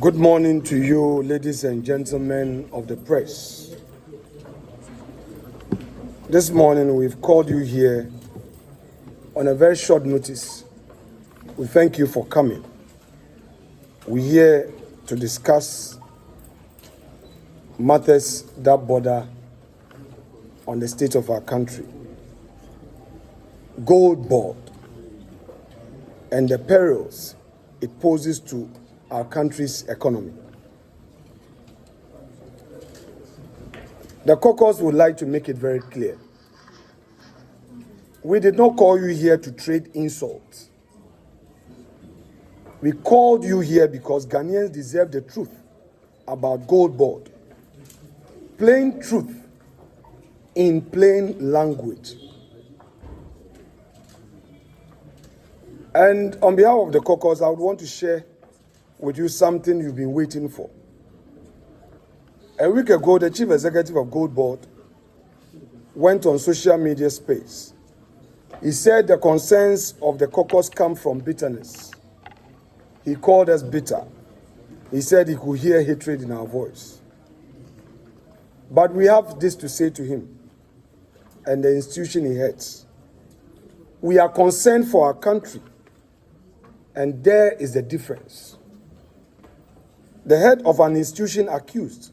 Good morning to you, ladies and gentlemen of the press. This morning we've called you here on a very short notice. We thank you for coming. We're here to discuss matters that border on the state of our country. Goldbod and the perils it poses to our country's economy. The Caucus would like to make it very clear. We did not call you here to trade insults. We called you here because Ghanaians deserve the truth about Goldbod. Plain truth in plain language. And on behalf of the Caucus, I would want to share with you something you've been waiting for. A week ago, the chief executive of Goldbod went on social media space. He said the concerns of the Caucus come from bitterness. He called us bitter. He said he could hear hatred in our voice. But we have this to say to him and the institution he heads. We are concerned for our country, and there is the difference. The head of an institution accused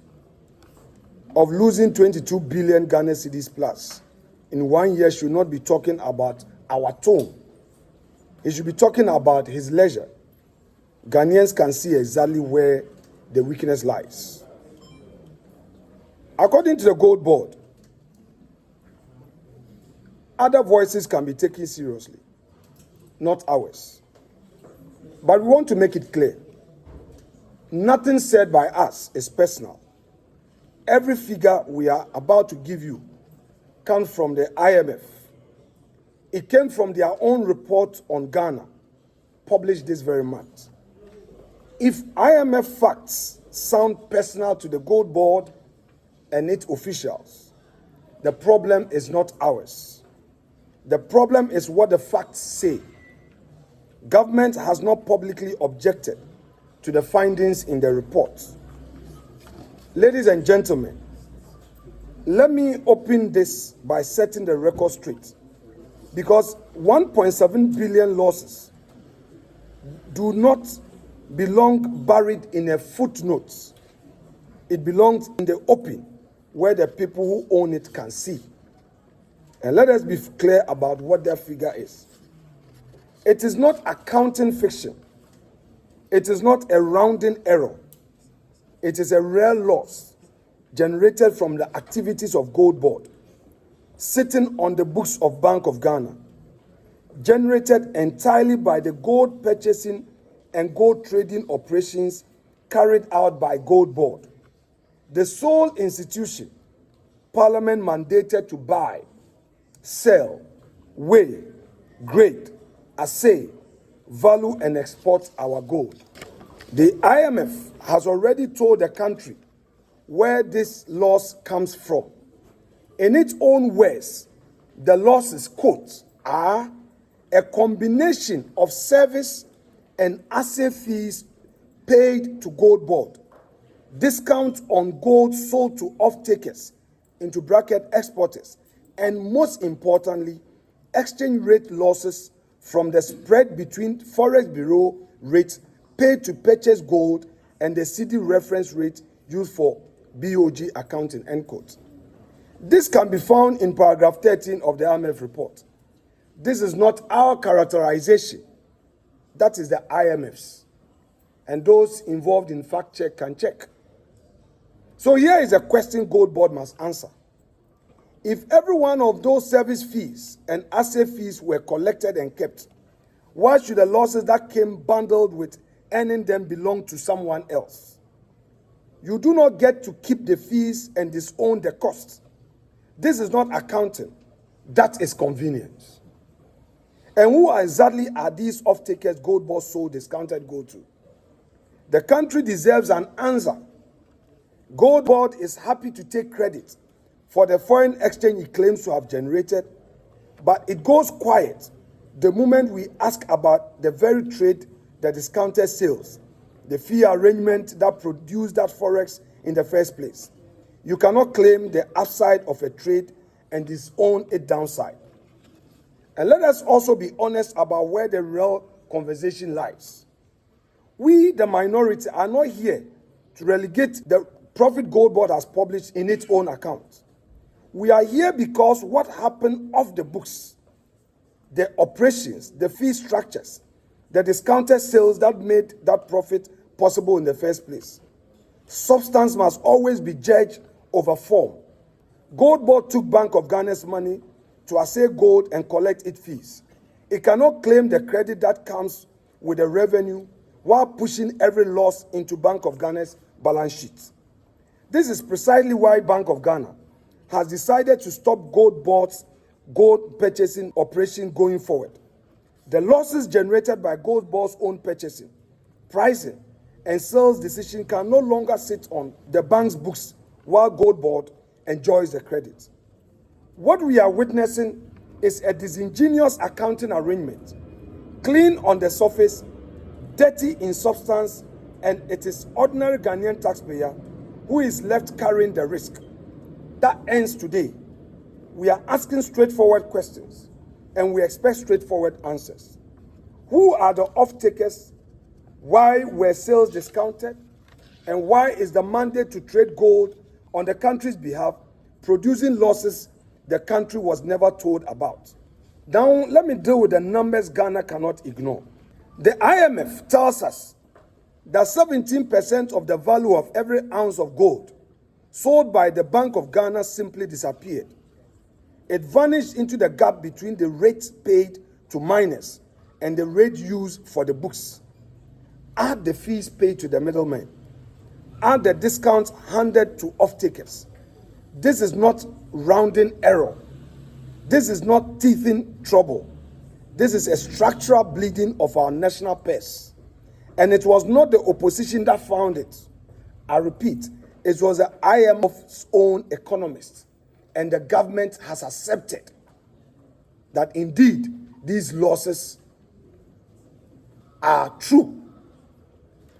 of losing 22 billion Ghana cedis plus in 1 year should not be talking about our tone. He should be talking about his leisure. Ghanaians can see exactly where the weakness lies. According to the Goldbod, other voices can be taken seriously, not ours. But we want to make it clear. Nothing said by us is personal. Every figure we are about to give you comes from the IMF. It came from their own report on Ghana, published this very month. If IMF facts sound personal to the Goldbod and its officials, the problem is not ours. The problem is what the facts say. Government has not publicly objected to the findings in the report. Ladies and gentlemen, let me open this by setting the record straight, because 1.7 billion losses do not belong buried in a footnote. It belongs in the open, where the people who own it can see. And let us be clear about what that figure is. It is not accounting fiction. It is not a rounding error. It is a real loss generated from the activities of Goldbod, sitting on the books of Bank of Ghana, generated entirely by the gold purchasing and gold trading operations carried out by Goldbod, the sole institution Parliament mandated to buy, sell, weigh, grade, assay, value and export our gold. The IMF has already told the country where this loss comes from. In its own words, the losses, quote, are a combination of service and asset fees paid to Goldbod, discount on gold sold to off-takers, into bracket exporters, and most importantly, exchange rate losses from the spread between Forex Bureau rates paid to purchase gold and the cedi reference rate used for BOG accounting, end quote. This can be found in paragraph 13 of the IMF report. This is not our characterization. That is the IMF's. And those involved in fact check can check. So here is a question Goldbod must answer. If every one of those service fees and asset fees were collected and kept, why should the losses that came bundled with earning them belong to someone else? You do not get to keep the fees and disown the costs. This is not accounting. That is convenience. And who exactly are these off-takers Goldbod sold discounted gold to? The country deserves an answer. Goldbod is happy to take credit for the foreign exchange it claims to have generated, but it goes quiet the moment we ask about the very trade that discounted sales the fee arrangement that produced that forex in the first place. You cannot claim the upside of a trade and disown its downside. And let us also be honest about where the real conversation lies. We, the minority, are not here to relegate the profit Goldbod has published in its own account. We are here because what happened off the books, the operations, the fee structures, the discounted sales that made that profit possible in the first place. Substance must always be judged over form. Goldbod took Bank of Ghana's money to assay gold and collect its fees. It cannot claim the credit that comes with the revenue while pushing every loss into Bank of Ghana's balance sheet. This is precisely why Bank of Ghana has decided to stop Goldbod's gold purchasing operation going forward. The losses generated by Goldbod's own purchasing, pricing, and sales decision can no longer sit on the bank's books while Goldbod enjoys the credit. What we are witnessing is a disingenuous accounting arrangement, clean on the surface, dirty in substance, and it is ordinary Ghanaian taxpayer who is left carrying the risk. That ends today. We are asking straightforward questions, and we expect straightforward answers. Who are the off-takers? Why were sales discounted? And why is the mandate to trade gold on the country's behalf producing losses the country was never told about? Now, let me deal with the numbers Ghana cannot ignore. The IMF tells us that 17% of the value of every ounce of gold sold by the Bank of Ghana simply disappeared. It vanished into the gap between the rates paid to miners and the rate used for the books. Add the fees paid to the middlemen. Add the discounts handed to off-takers. This is not rounding error. This is not teething trouble. This is a structural bleeding of our national purse. And it was not the opposition that found it. I repeat, it was the IMF's own economists. And the government has accepted that indeed these losses are true.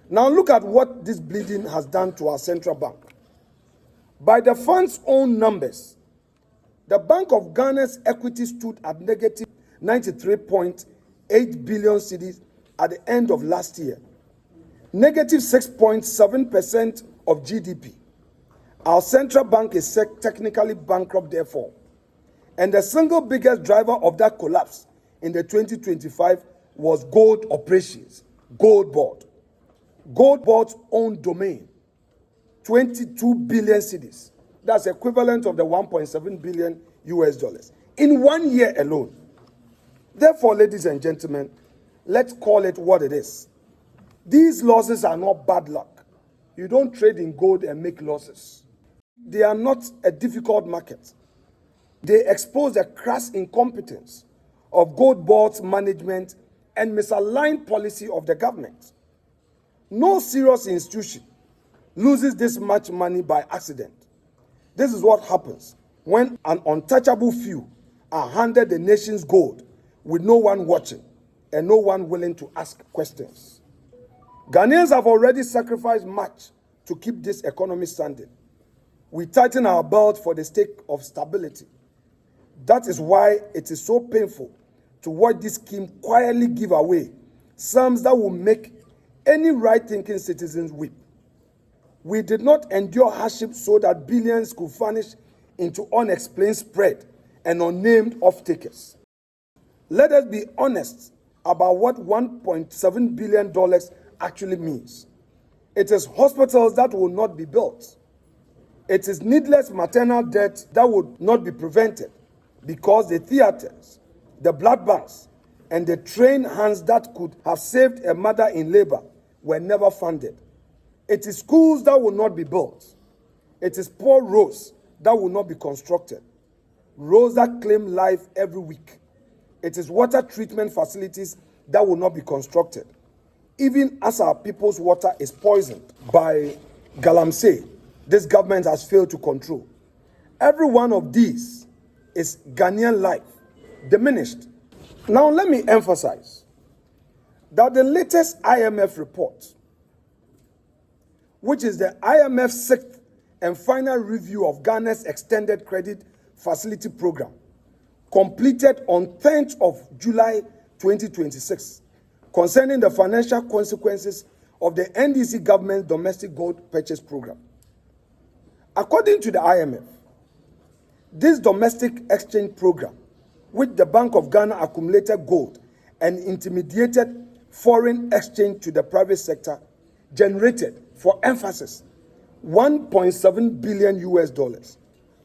Now look at what this bleeding has done to our central bank. By the fund's own numbers, the Bank of Ghana's equity stood at negative 93.8 billion cedis at the end of last year, negative 6.7% of GDP. Our central bank is technically bankrupt, therefore. And the single biggest driver of that collapse in the 2025 was gold operations, Goldbod. Goldbod's own domain, 22 billion cedis. That's equivalent of the 1.7 billion US dollars in 1 year alone. Therefore, ladies and gentlemen, let's call it what it is. These losses are not bad luck. You don't trade in gold and make losses. They are not a difficult market. They expose the crass incompetence of Goldbod's management and misaligned policy of the government. No serious institution loses this much money by accident. This is what happens when an untouchable few are handed the nation's gold with no one watching and no one willing to ask questions. Ghanaians have already sacrificed much to keep this economy standing. We tighten our belt for the sake of stability. That is why it is so painful to watch this scheme quietly give away sums that will make any right-thinking citizens weep. We did not endure hardship so that billions could vanish into unexplained spread and unnamed off-takers. Let us be honest about what $1.7 billion actually means. It is hospitals that will not be built. It is needless maternal death that would not be prevented because the theaters, the blood banks, and the trained hands that could have saved a mother in labor were never funded. It is schools that will not be built. It is poor roads that will not be constructed. Roads that claim life every week. It is water treatment facilities that will not be constructed. Even as our people's water is poisoned by galamsey, this government has failed to control. Every one of these is Ghanaian life, diminished. Now let me emphasize that the latest IMF report which is the IMF's sixth and final review of Ghana's extended credit facility program, completed on 10th of July 2026, concerning the financial consequences of the NDC government's domestic gold purchase program. According to the IMF, this domestic exchange program, which the Bank of Ghana accumulated gold and intermediated foreign exchange to the private sector, generated, for emphasis, $1.7 billion US dollars,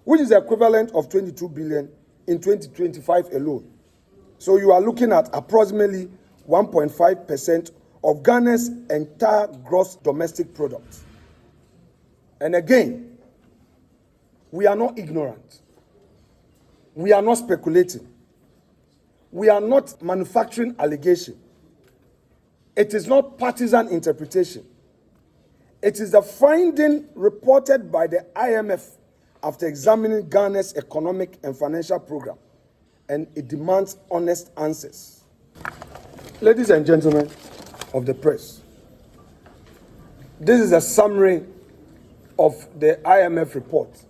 which is the equivalent of 22 billion in 2025 alone. So you are looking at approximately 1.5% of Ghana's entire gross domestic product. And again, we are not ignorant. We are not speculating. We are not manufacturing allegation. It is not partisan interpretation. It is the finding reported by the IMF after examining Ghana's economic and financial program, and it demands honest answers. Ladies and gentlemen of the press, this is a summary of the IMF report.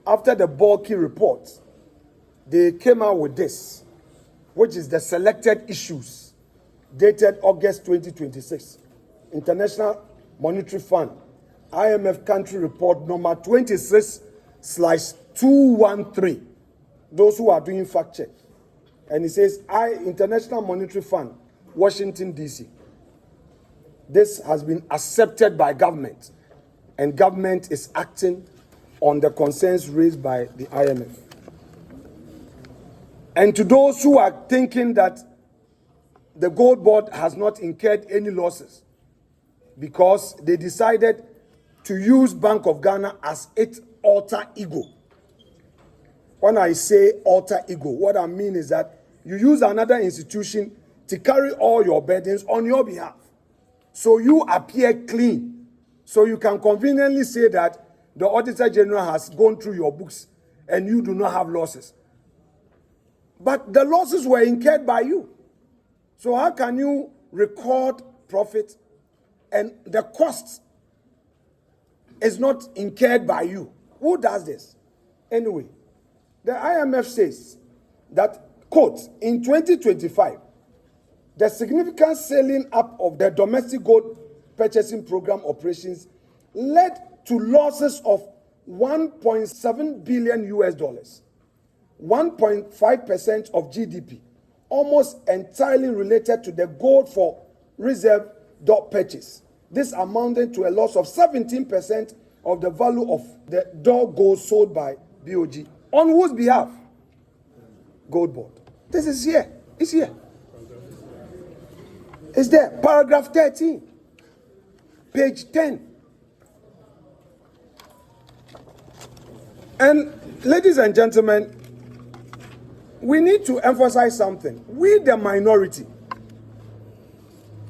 After the bulky report, they came out with this, which is the selected issues dated August 2026. International Monetary Fund, IMF Country Report number 26/213. Those who are doing fact check. And it says, International Monetary Fund, Washington, D.C. This has been accepted by government, and government is acting on the concerns raised by the IMF. And to those who are thinking that the Goldbod has not incurred any losses because they decided to use Bank of Ghana as its alter ego. When I say alter ego, what I mean is that you use another institution to carry all your burdens on your behalf. So you appear clean. So you can conveniently say that the Auditor General has gone through your books and you do not have losses. But the losses were incurred by you. So how can you record profit and the cost is not incurred by you? Who does this? Anyway, the IMF says that, quote, in 2025, the significant scaling up of the domestic gold purchasing program operations led to losses of 1.7 billion US dollars, 1.5% of GDP, almost entirely related to the gold for reserve dot purchase. This amounted to a loss of 17% of the value of the dog gold sold by BOG. On whose behalf? Goldbod. This is here. It's here. It's there. Paragraph 13. Page 10. And ladies and gentlemen, we need to emphasize something. We, the minority,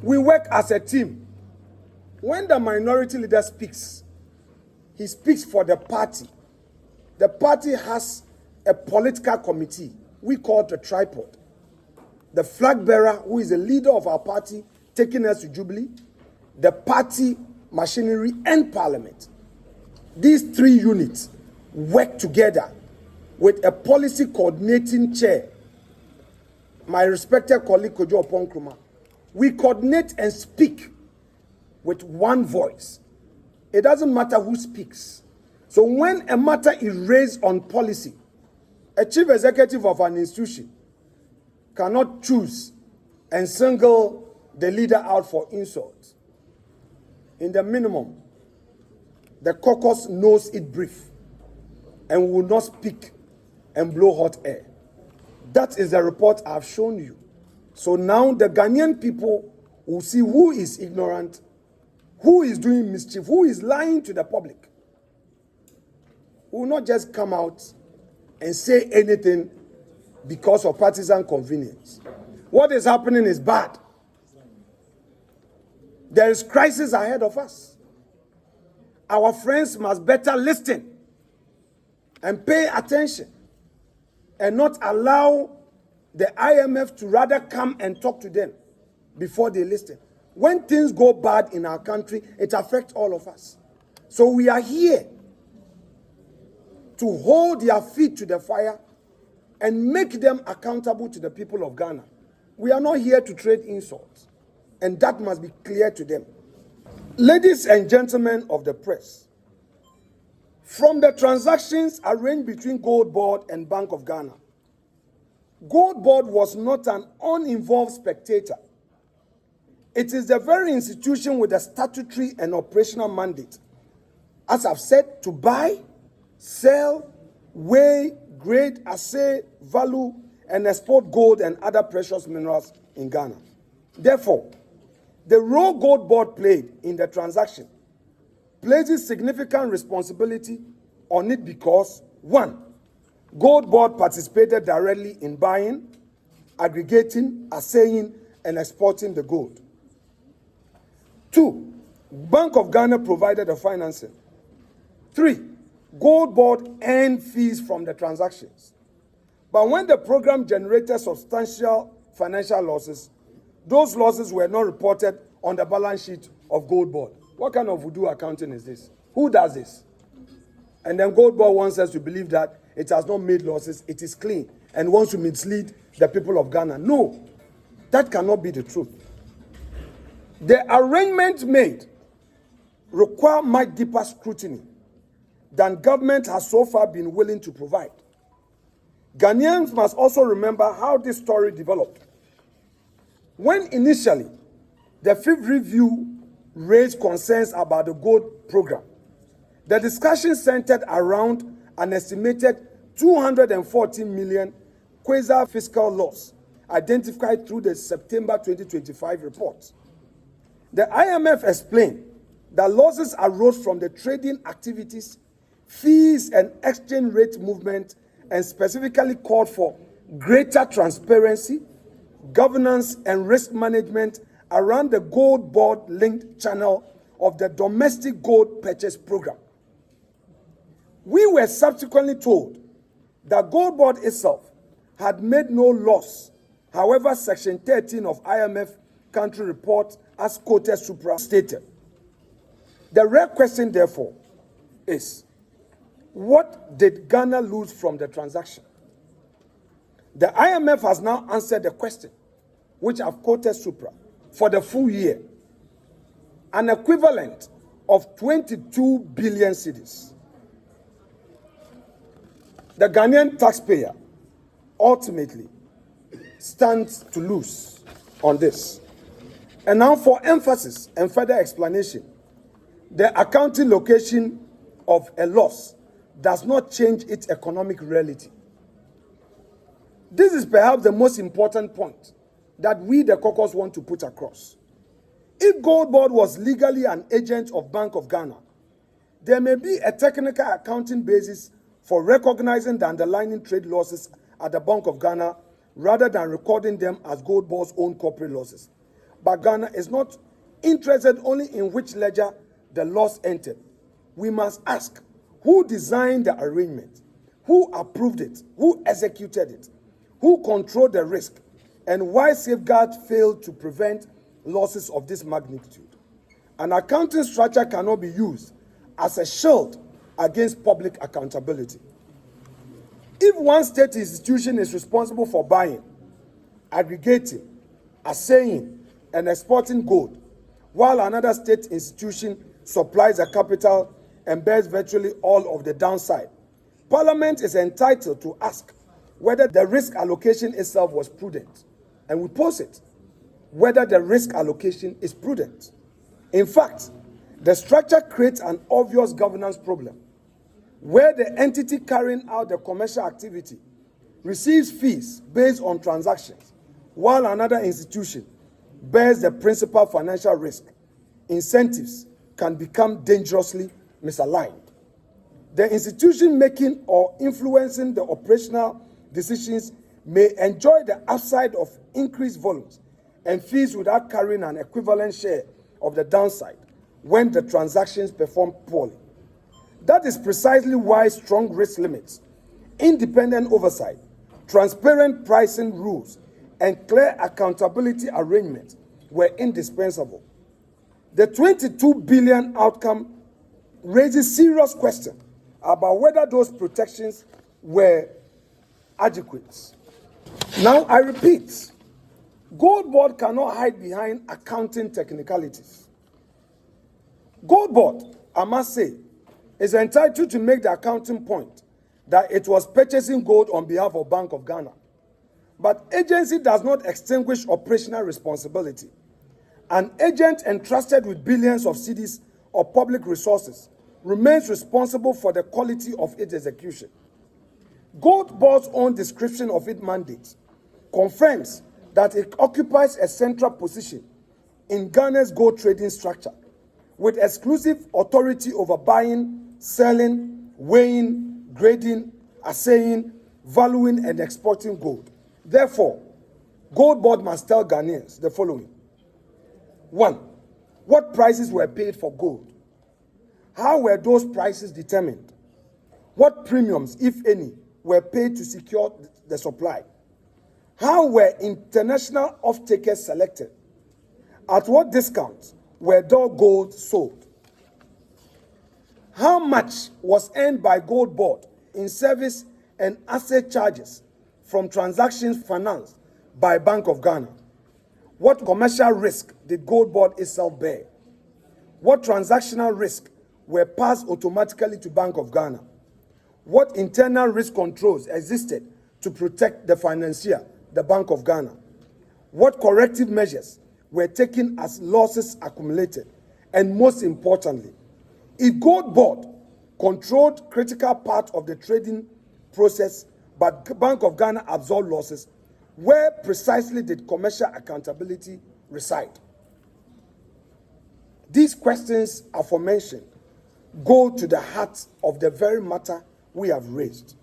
we work as a team. When the minority leader speaks, he speaks for the party. The party has a political committee we call the tripod. The flag bearer, who is the leader of our party, taking us to Jubilee, the party machinery, and parliament. These three units work together with a policy coordinating chair, my respected colleague Kojo Oponkruma. We coordinate and speak with one voice. It doesn't matter who speaks. So when a matter is raised on policy, a chief executive of an institution cannot choose and single the leader out for insult. In the minimum, the caucus knows it brief and will not speak and blow hot air. That is the report I've shown you. So now the Ghanaian people will see who is ignorant, who is doing mischief, who is lying to the public. We will not just come out and say anything because of partisan convenience. What is happening is bad. There is crisis ahead of us. Our friends must better listen and pay attention and not allow the IMF to rather come and talk to them before they listen. When things go bad in our country, it affects all of us. So we are here to hold their feet to the fire and make them accountable to the people of Ghana. We are not here to trade insults, and that must be clear to them. Ladies and gentlemen of the press, from the transactions arranged between Goldbod and Bank of Ghana, Goldbod was not an uninvolved spectator. It is the very institution with a statutory and operational mandate, as I've said, to buy, sell, weigh, grade, assay, value, and export gold and other precious minerals in Ghana. Therefore, the role Goldbod played in the transaction places significant responsibility on it because, one, Goldbod participated directly in buying, aggregating, assaying, and exporting the gold. Two, Bank of Ghana provided the financing. Three, Goldbod earned fees from the transactions. But when the program generated substantial financial losses, those losses were not reported on the balance sheet of Goldbod. What kind of voodoo accounting is this? Who does this? And then Goldbod wants us to believe that it has not made losses, it is clean, and wants to mislead the people of Ghana. No, that cannot be the truth. The arrangements made require much deeper scrutiny than government has so far been willing to provide. Ghanaians must also remember how this story developed. When initially the Fifth Review raised concerns about the gold program, the discussion centered around an estimated 214 million quasi-fiscal loss identified through the September 2025 report. The IMF explained that losses arose from the trading activities, fees, and exchange rate movement, and specifically called for greater transparency, governance, and risk management around the Goldbod-linked channel of the domestic gold purchase program. We were subsequently told that Goldbod itself had made no loss. However, Section 13 of IMF country report, as quoted supra, stated. The real question, therefore, is, what did Ghana lose from the transaction? The IMF has now answered the question, which I've quoted supra, for the full year, an equivalent of 22 billion cedis. The Ghanaian taxpayer ultimately stands to lose on this. And now for emphasis and further explanation, the accounting location of a loss does not change its economic reality. This is perhaps the most important point that we, the Caucus, want to put across. If Goldbod was legally an agent of Bank of Ghana, there may be a technical accounting basis for recognizing the underlying trade losses at the Bank of Ghana rather than recording them as Goldbod's own corporate losses. But Ghana is not interested only in which ledger the loss entered. We must ask, who designed the arrangement? Who approved it? Who executed it? Who controlled the risk? And why safeguards failed to prevent losses of this magnitude? An accounting structure cannot be used as a shield against public accountability. If one state institution is responsible for buying, aggregating, assaying, and exporting gold, while another state institution supplies the capital and bears virtually all of the downside, Parliament is entitled to ask whether the risk allocation itself was prudent. And we pose it, whether the risk allocation is prudent. In fact, the structure creates an obvious governance problem, where the entity carrying out the commercial activity receives fees based on transactions, while another institution bears the principal financial risk. Incentives can become dangerously misaligned. The institution making or influencing the operational decisions may enjoy the upside of increased volumes and fees without carrying an equivalent share of the downside when the transactions perform poorly. That is precisely why strong risk limits, independent oversight, transparent pricing rules, and clear accountability arrangements were indispensable. The 22 billion outcome raises serious question about whether those protections were adequate. Now, I repeat, Goldbod cannot hide behind accounting technicalities. Goldbod, I must say, is entitled to make the accounting point that it was purchasing gold on behalf of Bank of Ghana. But agency does not extinguish operational responsibility. An agent entrusted with billions of cedis or public resources remains responsible for the quality of its execution. Goldbod's own description of its mandate confirms that it occupies a central position in Ghana's gold trading structure, with exclusive authority over buying, selling, weighing, grading, assaying, valuing, and exporting gold. Therefore, Goldbod must tell Ghanaians the following. 1. What prices were paid for gold? How were those prices determined? What premiums, if any, were paid to secure the supply? How were international off-takers selected? At what discounts were the gold sold? How much was earned by Goldbod in service and asset charges from transactions financed by Bank of Ghana? What commercial risk did Goldbod itself bear? What transactional risk were passed automatically to Bank of Ghana? What internal risk controls existed to protect the financier, the Bank of Ghana? What corrective measures were taken as losses accumulated? And most importantly, if Goldbod controlled critical part of the trading process, but Bank of Ghana absorbed losses, where precisely did commercial accountability reside? These questions aforementioned go to the heart of the very matter we have raised.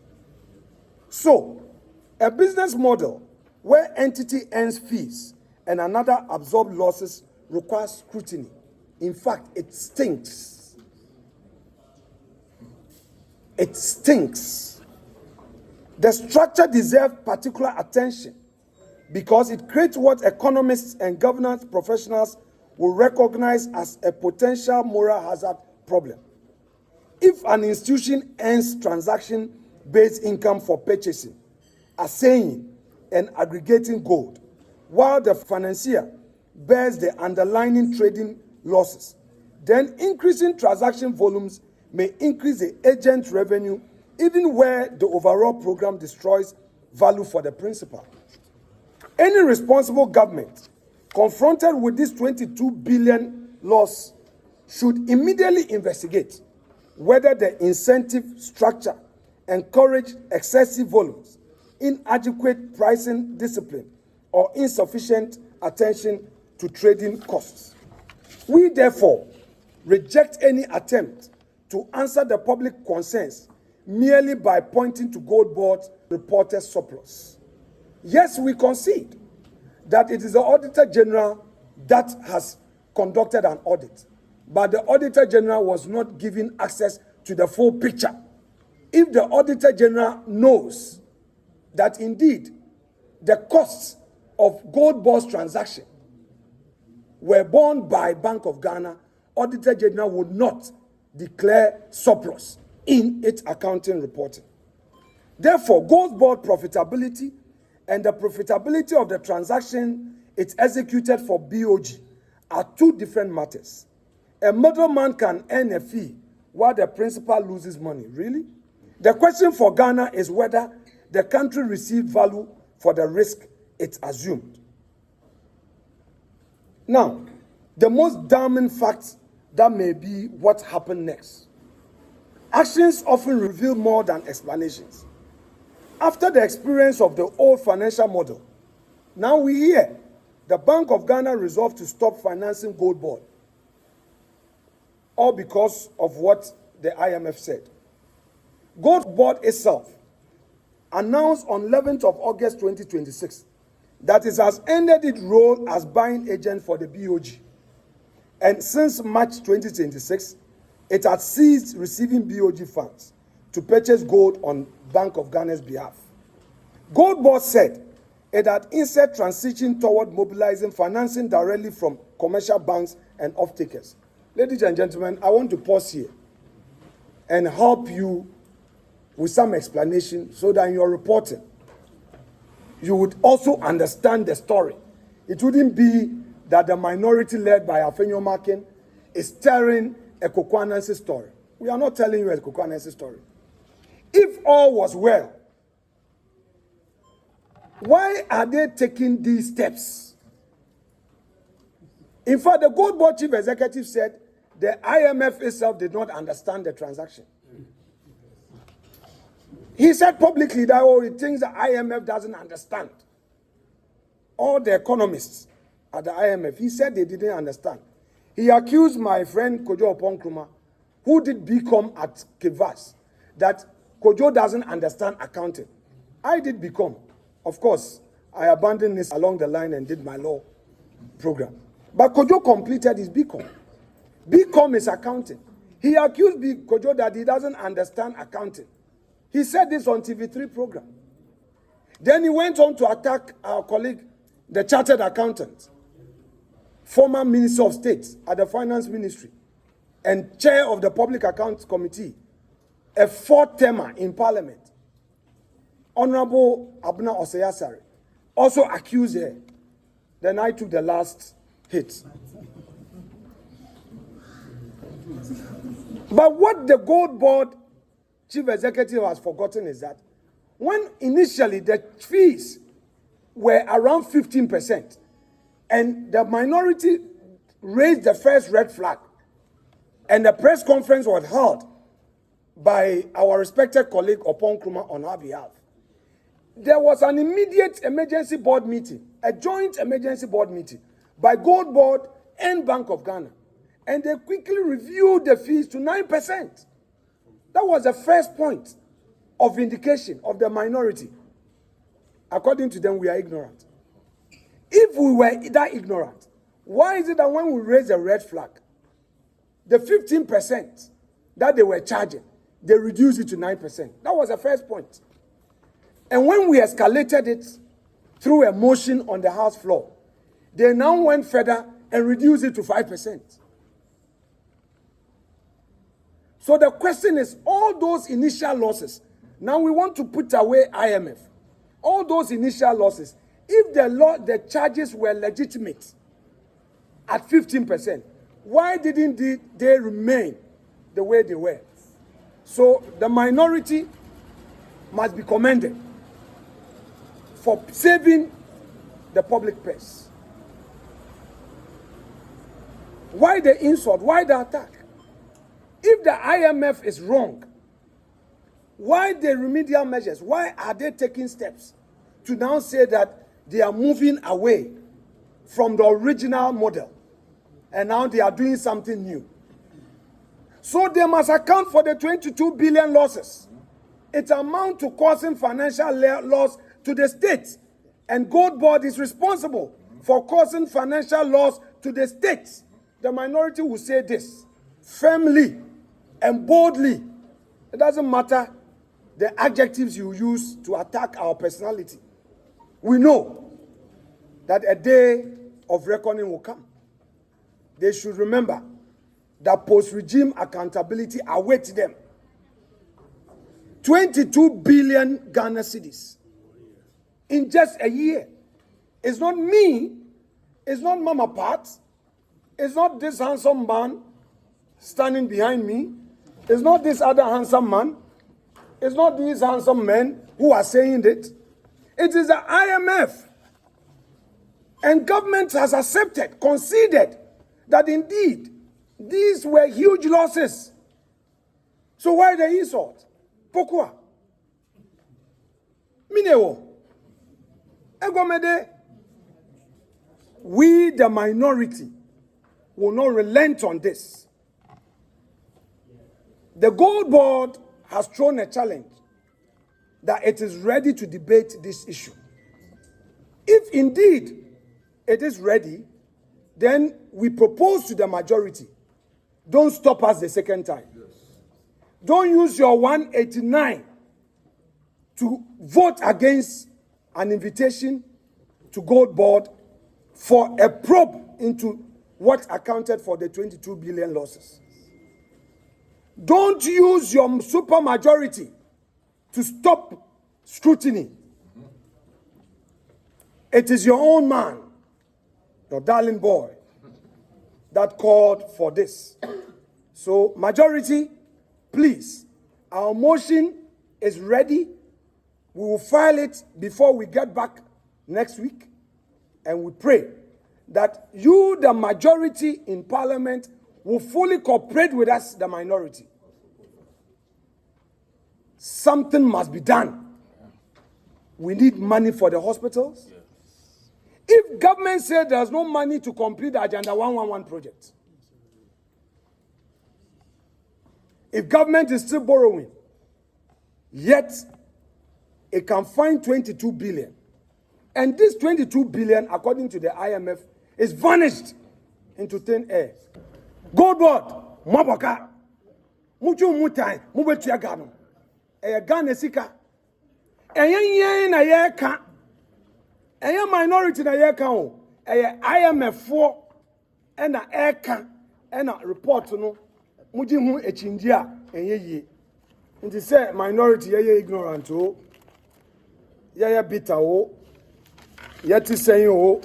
So, a business model where entity earns fees and another absorbs losses requires scrutiny. In fact, it stinks. It stinks. The structure deserves particular attention because it creates what economists and governance professionals will recognize as a potential moral hazard problem. If an institution earns transaction-based income for purchasing, assaying, and aggregating gold, while the financier bears the underlying trading losses, then increasing transaction volumes may increase the agent's revenue even where the overall program destroys value for the principal. Any responsible government confronted with this 22 billion loss should immediately investigate whether the incentive structure encouraged excessive volumes, inadequate pricing discipline, or insufficient attention to trading costs. We therefore reject any attempt to answer the public concerns merely by pointing to Goldbod's reported surplus. Yes, we concede that it is the Auditor General that has conducted an audit, but the Auditor General was not given access to the full picture. If the Auditor General knows that indeed the costs of Goldbod's transaction were borne by Bank of Ghana, Auditor General would not declare surplus in its accounting reporting. Therefore, Goldbod profitability and the profitability of the transaction it executed for BOG are two different matters. A middleman can earn a fee while the principal loses money. Really? The question for Ghana is whether the country received value for the risk it assumed. Now, the most damning fact that may be what happened next. Actions often reveal more than explanations. After the experience of the old financial model, now we hear the Bank of Ghana resolved to stop financing Goldbod, all because of what the IMF said. Goldbod itself announced on 11th of August 2026 that it has ended its role as buying agent for the BOG. And since March 2026, it has ceased receiving BOG funds to purchase gold on Bank of Ghana's behalf. Goldbod said it had instead transitioned toward mobilizing financing directly from commercial banks and off-takers. Ladies and gentlemen, I want to pause here and help you with some explanation so that in your reporting, you would also understand the story. It wouldn't be that the minority led by Afenyo-Markin is telling a Caucus story. We are not telling you a Caucus story. If all was well, why are they taking these steps? In fact, the Goldbod chief executive said the IMF itself did not understand the transaction. He said publicly that he thinks the IMF doesn't understand. All the economists at the IMF, he said they didn't understand. He accused my friend Kojo Oponkruma, who did BCom at Kivas, that Kojo doesn't understand accounting. I did BCom. Of course, I abandoned this along the line and did my law program. But Kojo completed his BCom. BCom is accounting. He accused Kojo that he doesn't understand accounting. He said this on TV3 program. Then he went on to attack our colleague, the chartered accountant, former Minister of State at the Finance Ministry, and chair of the Public Accounts Committee, a fourth termer in Parliament, Honorable Abna Oseyasari, also accused her. Then I took the last hit. But what the Goldbod chief executive has forgotten is that when initially the fees were around 15%, and the minority raised the first red flag, and the press conference was held by our respected colleague Oponkruma on our behalf, there was an immediate emergency board meeting, a joint emergency board meeting by Goldbod and Bank of Ghana. And they quickly reviewed the fees to 9%. That was the first point of vindication of the minority. According to them, we are ignorant. If we were that ignorant, why is it that when we raise a red flag, the 15% that they were charging, they reduced it to 9%? That was the first point. And when we escalated it through a motion on the House floor, they now went further and reduced it to 5%. So the question is, all those initial losses, now we want to put away IMF, all those initial losses, if the charges were legitimate at 15%, why didn't they remain the way they were? So the minority must be commended for saving the public purse. Why the insult? Why the attack? If the IMF is wrong, why the remedial measures? Why are they taking steps to now say that they are moving away from the original model and now they are doing something new? So they must account for the 22 billion losses. It amounts to causing financial loss to the state, and Goldbod is responsible for causing financial loss to the state. The minority will say this firmly and boldly. It doesn't matter the adjectives you use to attack our personality. We know that a day of reckoning will come. They should remember that post-regime accountability awaits them. 22 billion Ghana cedis in just a year. It's not me, it's not Mama Pat, it's not this handsome man standing behind me, it's not this other handsome man, it's not these handsome men who are saying it. It is the IMF. And government has accepted, conceded that indeed these were huge losses. So why the insult? Pourquoi? Minewo. Egomede. We, the minority, will not relent on this. The Goldbod has thrown a challenge that it is ready to debate this issue. If indeed it is ready, then we propose to the majority, don't stop us the second time. Yes. Don't use your 189 to vote against an invitation to Goldbod for a probe into what accounted for the 22 billion losses. Don't use your supermajority to stop scrutiny. It is your own man, your darling boy, that called for this. So, majority, please, our motion is ready. We will file it before we get back next week. And we pray that you, the majority in Parliament, will fully cooperate with us, the minority. Something must be done. We need money for the hospitals. If government said there's no money to complete the Agenda 111 project, if government is still borrowing, yet it can find 22 billion, and this 22 billion, according to the IMF, is vanished into thin air. Goldbod, Mabaka, Muchu Mutai, Mubetia Ghana Sika, Yen na Yeka, a minority na Yeka, IMF 4, and a Eka, and a report no, Mujimu Echindia, and ye. And they say minority, ye ignorant, oh, ye bitter, oh, yet to say you,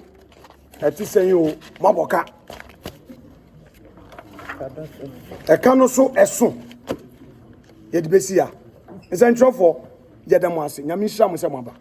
Maboka. A cano so as soon. Yet Bessia is in trouble. Yet the Masi, Yamisha Musamaba.